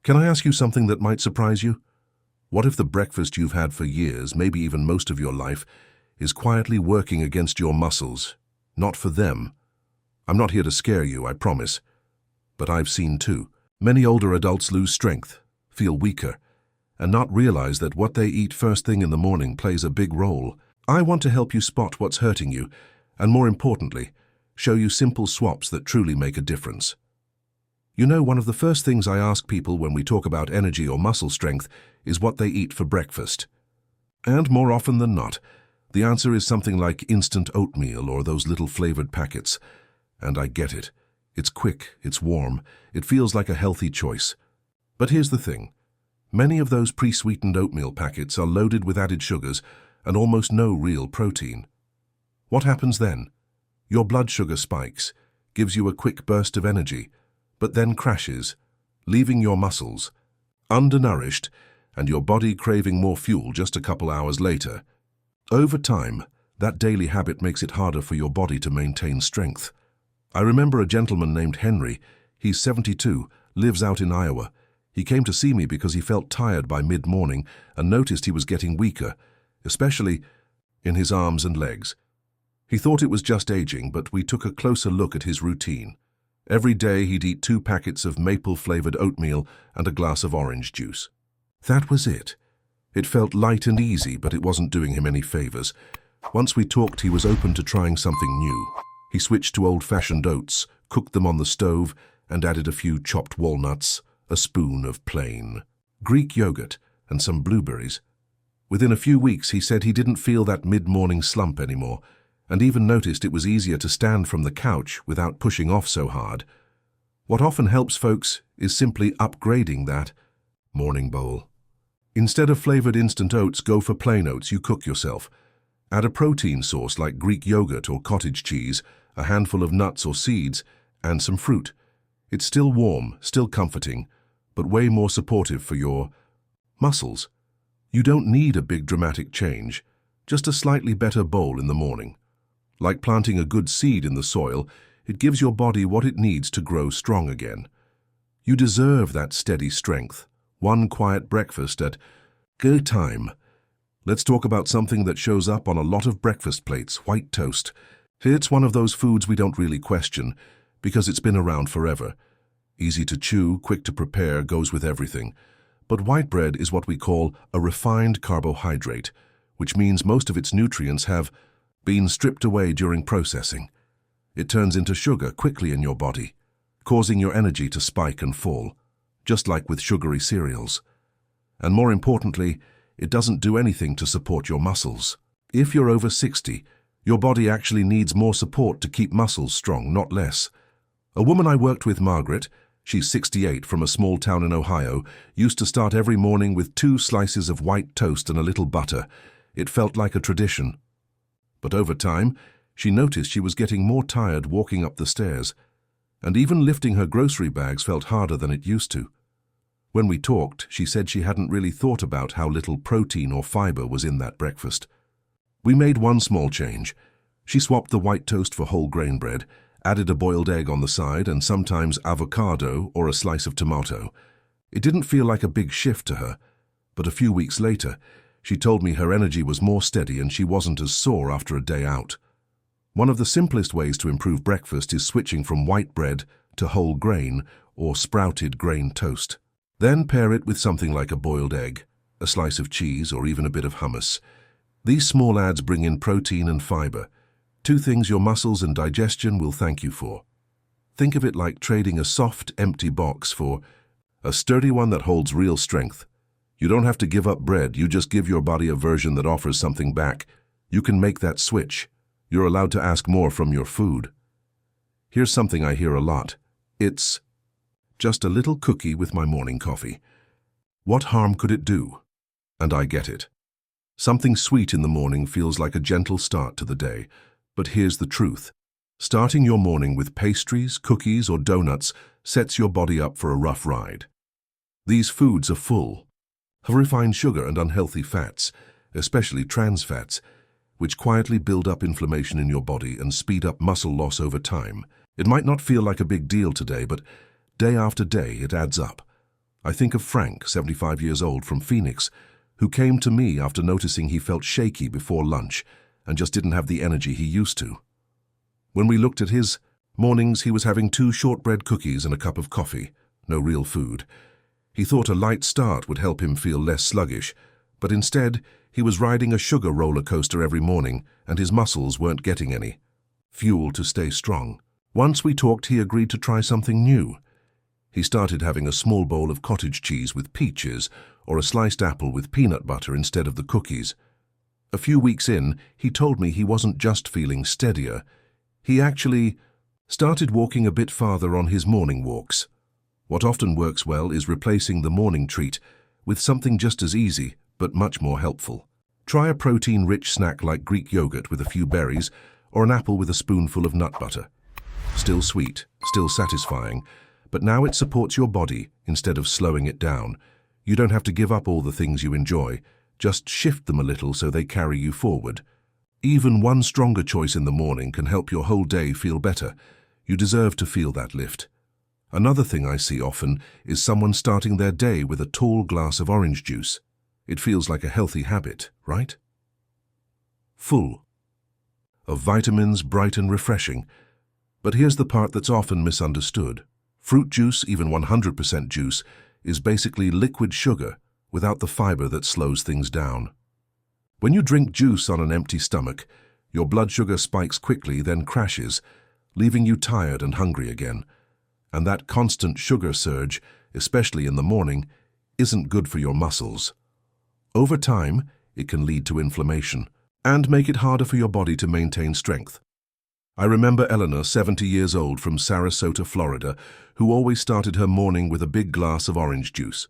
Can I ask you something that might surprise you? What if the breakfast you've had for years, maybe even most of your life, is quietly working against your muscles? Not for them. I'm not here to scare you, I promise. But I've seen too. Many older adults lose strength, feel weaker, and not realize that what they eat first thing in the morning plays a big role. I want to help you spot what's hurting you, and more importantly, show you simple swaps that truly make a difference. You know, one of the first things I ask people when we talk about energy or muscle strength is what they eat for breakfast. And more often than not, the answer is something like instant oatmeal or those little flavored packets. And I get it. It's quick, it's warm, it feels like a healthy choice. But here's the thing. Many of those pre-sweetened oatmeal packets are loaded with added sugars and almost no real protein. What happens then? Your blood sugar spikes, gives you a quick burst of energy, but then crashes, leaving your muscles undernourished and your body craving more fuel just a couple hours later. Over time, that daily habit makes it harder for your body to maintain strength. I remember a gentleman named Henry. He's 72, lives out in Iowa. He came to see me because he felt tired by mid-morning and noticed he was getting weaker, especially in his arms and legs. He thought it was just aging, but we took a closer look at his routine. Every day he'd eat 2 packets of maple-flavored oatmeal and a glass of orange juice. That was it. It felt light and easy, but it wasn't doing him any favors. Once we talked, he was open to trying something new. He switched to old-fashioned oats, cooked them on the stove, and added a few chopped walnuts, a spoon of plain Greek yogurt, and some blueberries. Within a few weeks, he said he didn't feel that mid-morning slump anymore, and even noticed it was easier to stand from the couch without pushing off so hard. What often helps folks is simply upgrading that morning bowl. Instead of flavored instant oats, go for plain oats you cook yourself. Add a protein source like Greek yogurt or cottage cheese, a handful of nuts or seeds, and some fruit. It's still warm, still comforting, but way more supportive for your muscles. You don't need a big dramatic change, just a slightly better bowl in the morning. Like planting a good seed in the soil, it gives your body what it needs to grow strong again. You deserve that steady strength. One quiet breakfast at go time. Let's talk about something that shows up on a lot of breakfast plates, white toast. It's one of those foods we don't really question because it's been around forever. Easy to chew, quick to prepare, goes with everything. But white bread is what we call a refined carbohydrate, which means most of its nutrients have been stripped away during processing. It turns into sugar quickly in your body, causing your energy to spike and fall, just like with sugary cereals. And more importantly, it doesn't do anything to support your muscles. If you're over 60, your body actually needs more support to keep muscles strong, not less. A woman I worked with, Margaret, she's 68 from a small town in Ohio, used to start every morning with 2 slices of white toast and a little butter. It felt like a tradition. But over time, she noticed she was getting more tired walking up the stairs, and even lifting her grocery bags felt harder than it used to. When we talked, she said she hadn't really thought about how little protein or fiber was in that breakfast. We made one small change. She swapped the white toast for whole grain bread, added a boiled egg on the side, and sometimes avocado or a slice of tomato. It didn't feel like a big shift to her, but a few weeks later, she told me her energy was more steady and she wasn't as sore after a day out. One of the simplest ways to improve breakfast is switching from white bread to whole grain or sprouted grain toast. Then pair it with something like a boiled egg, a slice of cheese, or even a bit of hummus. These small adds bring in protein and fiber, 2 things your muscles and digestion will thank you for. Think of it like trading a soft, empty box for a sturdy one that holds real strength. You don't have to give up bread, you just give your body a version that offers something back. You can make that switch. You're allowed to ask more from your food. Here's something I hear a lot. It's just a little cookie with my morning coffee. What harm could it do? And I get it. Something sweet in the morning feels like a gentle start to the day. But here's the truth. Starting your morning with pastries, cookies, or donuts sets your body up for a rough ride. These foods are full of refined sugar and unhealthy fats, especially trans fats, which quietly build up inflammation in your body and speed up muscle loss over time. It might not feel like a big deal today, but day after day it adds up. I think of Frank, 75 years old, from Phoenix, who came to me after noticing he felt shaky before lunch and just didn't have the energy he used to. When we looked at his mornings, he was having 2 shortbread cookies and a cup of coffee, no real food. He thought a light start would help him feel less sluggish, but instead he was riding a sugar roller coaster every morning and his muscles weren't getting any fuel to stay strong. Once we talked, he agreed to try something new. He started having a small bowl of cottage cheese with peaches or a sliced apple with peanut butter instead of the cookies. A few weeks in, he told me he wasn't just feeling steadier. He actually started walking a bit farther on his morning walks. What often works well is replacing the morning treat with something just as easy but much more helpful. Try a protein-rich snack like Greek yogurt with a few berries or an apple with a spoonful of nut butter. Still sweet, still satisfying, but now it supports your body instead of slowing it down. You don't have to give up all the things you enjoy, just shift them a little so they carry you forward. Even one stronger choice in the morning can help your whole day feel better. You deserve to feel that lift. Another thing I see often is someone starting their day with a tall glass of orange juice. It feels like a healthy habit, right? Full of vitamins, bright and refreshing. But here's the part that's often misunderstood. Fruit juice, even 100% juice, is basically liquid sugar without the fiber that slows things down. When you drink juice on an empty stomach, your blood sugar spikes quickly, then crashes, leaving you tired and hungry again. And that constant sugar surge, especially in the morning, isn't good for your muscles. Over time, it can lead to inflammation and make it harder for your body to maintain strength. I remember Eleanor, 70 years old, from Sarasota, Florida, who always started her morning with a big glass of orange juice.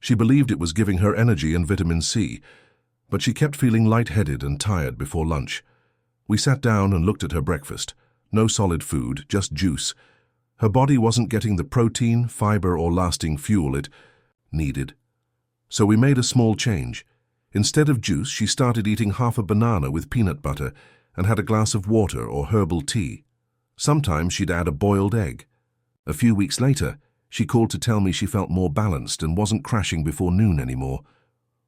She believed it was giving her energy and vitamin C, but she kept feeling lightheaded and tired before lunch. We sat down and looked at her breakfast. No solid food, just juice. Her body wasn't getting the protein, fiber, or lasting fuel it needed. So we made a small change. Instead of juice, she started eating half a banana with peanut butter and had a glass of water or herbal tea. Sometimes she'd add a boiled egg. A few weeks later, she called to tell me she felt more balanced and wasn't crashing before noon anymore.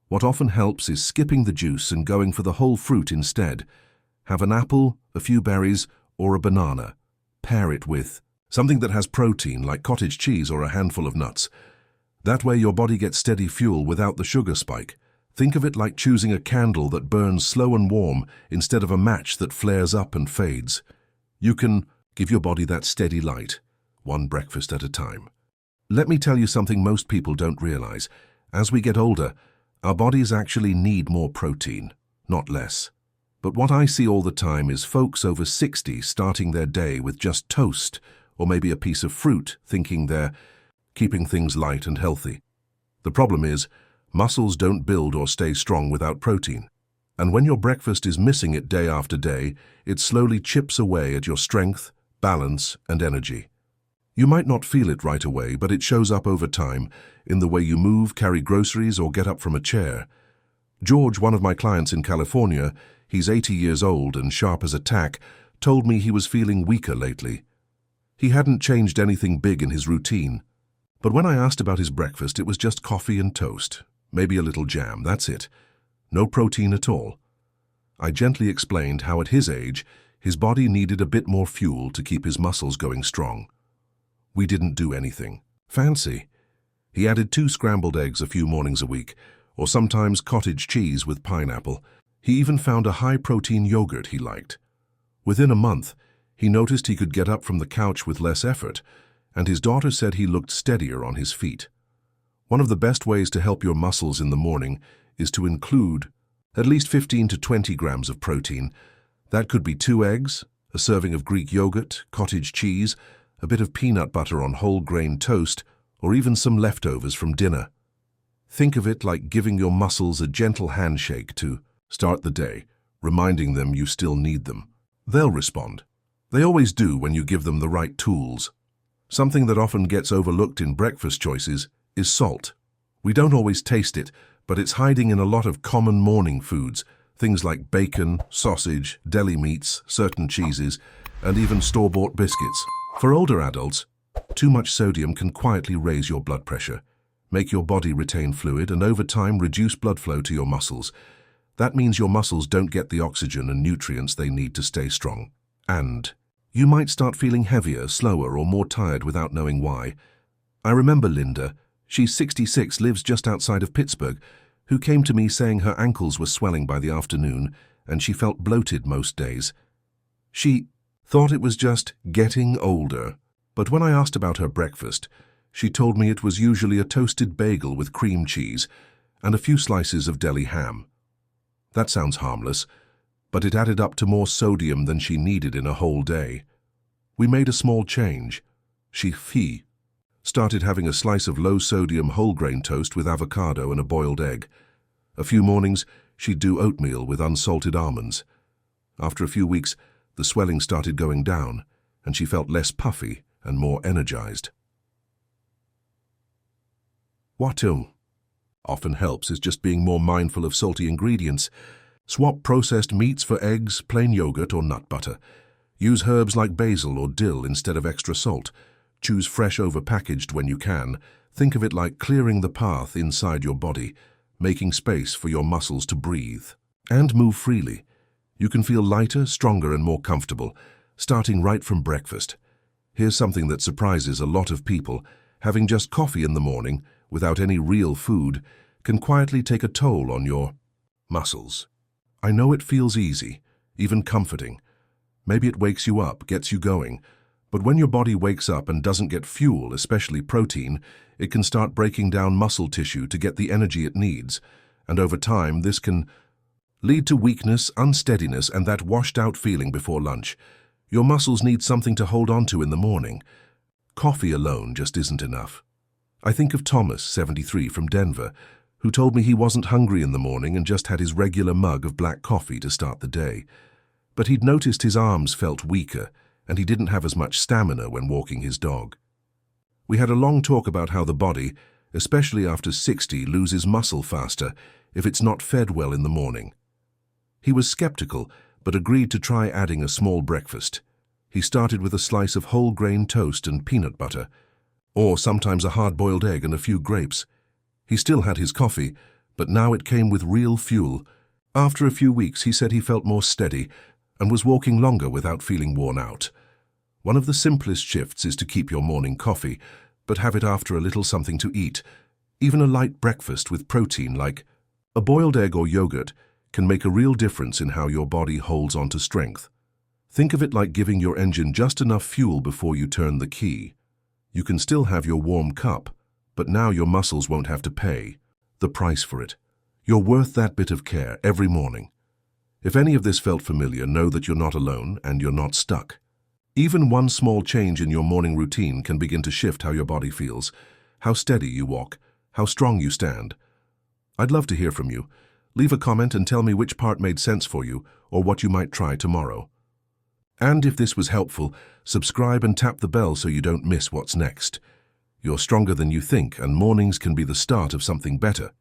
What often helps is skipping the juice and going for the whole fruit instead. Have an apple, a few berries, or a banana. Pair it with something that has protein like cottage cheese or a handful of nuts. That way your body gets steady fuel without the sugar spike. Think of it like choosing a candle that burns slow and warm instead of a match that flares up and fades. You can give your body that steady light, one breakfast at a time. Let me tell you something most people don't realize. As we get older, our bodies actually need more protein, not less. But what I see all the time is folks over 60 starting their day with just toast or maybe a piece of fruit, thinking they're keeping things light and healthy. The problem is, muscles don't build or stay strong without protein. And when your breakfast is missing it day after day, it slowly chips away at your strength, balance, and energy. You might not feel it right away, but it shows up over time in the way you move, carry groceries, or get up from a chair. George, one of my clients in California, he's 80 years old and sharp as a tack, told me he was feeling weaker lately. He hadn't changed anything big in his routine. But when I asked about his breakfast, it was just coffee and toast, maybe a little jam, that's it. No protein at all. I gently explained how at his age, his body needed a bit more fuel to keep his muscles going strong. We didn't do anything fancy. He added 2 scrambled eggs a few mornings a week, or sometimes cottage cheese with pineapple. He even found a high-protein yogurt he liked. Within a month, he noticed he could get up from the couch with less effort, and his daughter said he looked steadier on his feet. One of the best ways to help your muscles in the morning is to include at least 15 to 20 grams of protein. That could be 2 eggs, a serving of Greek yogurt, cottage cheese, a bit of peanut butter on whole grain toast, or even some leftovers from dinner. Think of it like giving your muscles a gentle handshake to start the day, reminding them you still need them. They'll respond. They always do when you give them the right tools. Something that often gets overlooked in breakfast choices is salt. We don't always taste it, but it's hiding in a lot of common morning foods, things like bacon, sausage, deli meats, certain cheeses, and even store-bought biscuits. For older adults, Too much sodium can quietly raise your blood pressure, make your body retain fluid, and over time reduce blood flow to your muscles. That means your muscles don't get the oxygen and nutrients they need to stay strong. And you might start feeling heavier, slower, or more tired without knowing why. I remember Linda, she's 66, lives just outside of Pittsburgh, who came to me saying her ankles were swelling by the afternoon and she felt bloated most days. She thought it was just getting older, but when I asked about her breakfast, she told me it was usually a toasted bagel with cream cheese and a few slices of deli ham. That sounds harmless, but it added up to more sodium than she needed in a whole day. We made a small change. She started having a slice of low-sodium whole-grain toast with avocado and a boiled egg. A few mornings, she'd do oatmeal with unsalted almonds. After a few weeks, the swelling started going down, and she felt less puffy and more energized. What often helps is just being more mindful of salty ingredients. Swap processed meats for eggs, plain yogurt, or nut butter. Use herbs like basil or dill instead of extra salt. Choose fresh over packaged when you can. Think of it like clearing the path inside your body, making space for your muscles to breathe. And move freely. You can feel lighter, stronger, and more comfortable, starting right from breakfast. Here's something that surprises a lot of people. Having just coffee in the morning, without any real food, can quietly take a toll on your muscles. I know it feels easy, even comforting. Maybe it wakes you up, gets you going. But when your body wakes up and doesn't get fuel, especially protein, it can start breaking down muscle tissue to get the energy it needs. And over time, this can lead to weakness, unsteadiness, and that washed-out feeling before lunch. Your muscles need something to hold on to in the morning. Coffee alone just isn't enough. I think of Thomas, 73, from Denver, who told me he wasn't hungry in the morning and just had his regular mug of black coffee to start the day. But he'd noticed his arms felt weaker, and he didn't have as much stamina when walking his dog. We had a long talk about how the body, especially after 60, loses muscle faster if it's not fed well in the morning. He was skeptical, but agreed to try adding a small breakfast. He started with a slice of whole-grain toast and peanut butter, or sometimes a hard-boiled egg and a few grapes. He still had his coffee, but now it came with real fuel. After a few weeks, he said he felt more steady and was walking longer without feeling worn out. One of the simplest shifts is to keep your morning coffee, but have it after a little something to eat. Even a light breakfast with protein like a boiled egg or yogurt can make a real difference in how your body holds on to strength. Think of it like giving your engine just enough fuel before you turn the key. You can still have your warm cup, but now your muscles won't have to pay the price for it. You're worth that bit of care every morning. If any of this felt familiar, know that you're not alone and you're not stuck. Even one small change in your morning routine can begin to shift how your body feels, how steady you walk, how strong you stand. I'd love to hear from you. Leave a comment and tell me which part made sense for you or what you might try tomorrow. And if this was helpful, subscribe and tap the bell so you don't miss what's next. You're stronger than you think, and mornings can be the start of something better.